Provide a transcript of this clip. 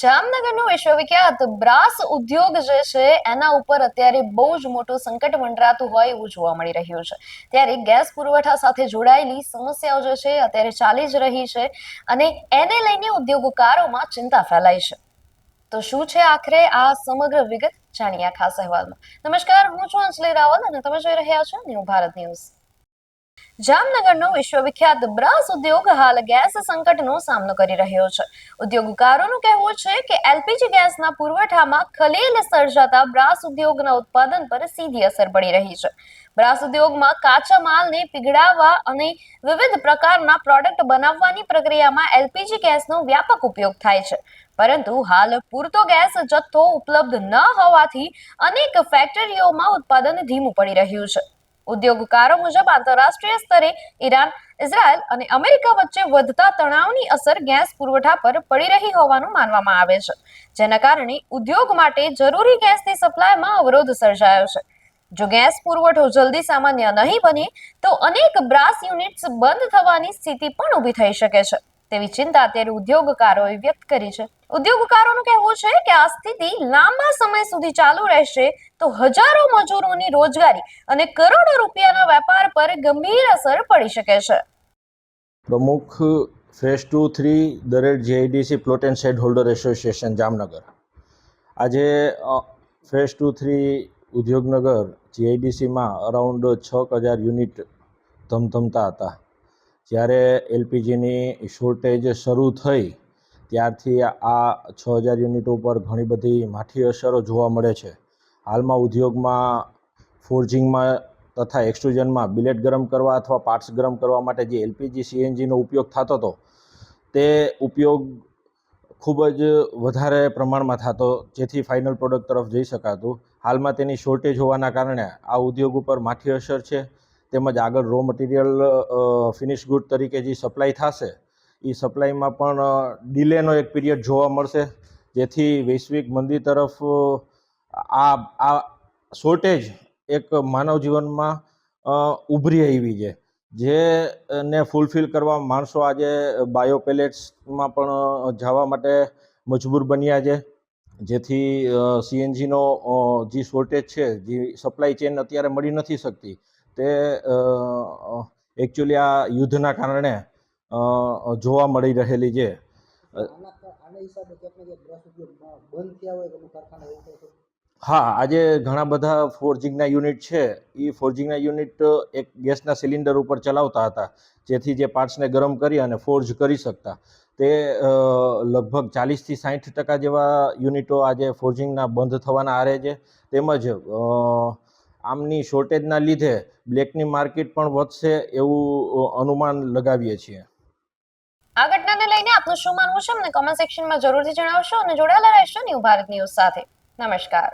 જામનગરનો વિશ્વવિખ્યાત brass ઉદ્યોગ જે છે એના ઉપર અત્યારે બહુ જ મોટું સંકટ મંડરાતું હોય એવું જોવા મળી રહ્યું છે। ત્યારે ગેસ પુરવઠા સાથે જોડાયેલી સમસ્યાઓ જે છે અત્યારે ચાલી જ રહી છે અને એને લઈને ઉદ્યોગકારોમાં ચિંતા ફેલાઈ છે। તો શું છે આખરે આ સમગ્ર વિગત જાણીએ આ ખાસ અહેવાલમાં। નમસ્કાર, હું છું અંજલિ રાવલ અને તમે જોઈ રહ્યા છો ન્યૂ ભારત ન્યૂઝ। જામનગરનો વિશ્વવિખ્યાત બ્રાસ ઉદ્યોગ હાલ ગેસ સંકટનો સામનો કરી રહ્યો છે। ઉદ્યોગકારોનું કહેવું છે કે એલપીજી ગેસના પુરવઠામાં ખલેલ સર્જાતા બ્રાસ ઉદ્યોગના ઉત્પાદન પર સીધી અસર પડી રહી છે। બ્રાસ ઉદ્યોગમાં કાચા માલને પીગળાવવા અને વિવિધ પ્રકારના પ્રોડક્ટ બનાવવાની પ્રક્રિયામાં એલપીજી ગેસનો વ્યાપક ઉપયોગ થાય છે, પરંતુ હાલ પૂરતો ગેસ જથ્થો ઉપલબ્ધ ન હોવાથી અનેક ફેક્ટરીઓમાં ઉત્પાદન ધીમું પડી રહ્યું છે। ઉદ્યોગકારો મુજબ આંતરરાષ્ટ્રીય સ્તરે ઈરાન, ઇઝરાયલ અને અમેરિકા વચ્ચે વધતા તણાવની અસર ગેસ પુરવઠા પર પડી રહી હોવાનું માનવામાં આવે છે, જેના કારણે ઉદ્યોગ માટે જરૂરી ગેસની સપ્લાયમાં અવરોધ સર્જાયો છે। જો ગેસ પુરવઠો જલ્દી સામાન્ય નહીં બને તો અનેક બ્રાસ યુનિટ્સ બંધ થવાની સ્થિતિ પણ ઊભી થઈ શકે છે તેવી ચિંતા અત્યારે ઉદ્યોગકારોએ વ્યક્ત કરી છે। ઉદ્યોગકારોનું કહેવું છે કે આ સ્થિતિ લાંબા સમય સુધી ચાલુ રહેશે તો હજારો મજૂરોની રોજગારી અને કરોડો રૂપિયાના વેપાર પર ગંભીર અસર પડી શકે છે। પ્રમુખ phase 2-3 Dared GIDC plot and shade holder association Jamnagar. આજે ફેઝ 2-3 ઉદ્યોગનગર જીઆઈડીસીમાં અરાઉન્ડ 6,000 યુનિટ ધમધમતા હતા। જ્યારે એલપીજીની શોર્ટેજ શરૂ થઈ ત્યારથી આ 6,000 યુનિટો પર ઘણી બધી માઠી અસરો જોવા મળે છે। હાલમાં ઉદ્યોગમાં ફોર્જિંગમાં તથા એક્સટ્રુઝનમાં બિલેટ ગરમ કરવા અથવા પાર્ટ્સ ગરમ કરવા માટે જે એલપીજી સીએનજીનો ઉપયોગ થતો હતો તે ઉપયોગ ખૂબ જ વધારે પ્રમાણમાં થતો, જેથી ફાઇનલ પ્રોડક્ટ તરફ જઈ શકાતું। હાલમાં તેની શોર્ટેજ હોવાના કારણે આ ઉદ્યોગ ઉપર માઠી અસર છે, તેમજ આગળ રો મટીરિયલ ફિનિશ ગુડ તરીકે જે સપ્લાય થશે એ સપ્લાયમાં પણ ડિલેનો એક પીરિયડ જોવા મળશે, જેથી વૈશ્વિક મંદી તરફ આ શોર્ટેજ એક માનવ જીવનમાં ઉભરી આવી છે, જેને ફૂલફિલ કરવા માણસો આજે બાયો પેલેટ્સમાં પણ જવા માટે મજબૂર બન્યા છે, જેથી સીએનજીનો જે શોર્ટેજ છે, જે સપ્લાય ચેન અત્યારે મળી નથી શકતી, તે એકચ્યુઅલી આ યુદ્ધના કારણે જોવા મળી રહેલી છે। હા, આજે ઘણા બધા ફોર્જિંગના યુનિટ છે એ ફોર્જિંગના યુનિટ એક ગેસના સિલિન્ડર ઉપર ચલાવતા હતા, જેથી જે પાર્ટ્સને ગરમ કરી અને ફોર્જ કરી શકતા, તે લગભગ 40થી 60% જેવા યુનિટો આજે ફોર્જિંગના બંધ થવાના આરે છે। તેમજ આમની શોર્ટેજના લીધે બ્લેકની માર્કેટ પણ વધશે એવું અનુમાન લગાવીએ છીએ। આ ઘટનાને લઈને આપનું શું માનવું છે અમને કોમેન્ટ સેક્શનમાં જરૂરથી જણાવશો અને જોડાયેલા રહેશો ન્યૂ ભારત ન્યૂઝ સાથે। નમસ્કાર।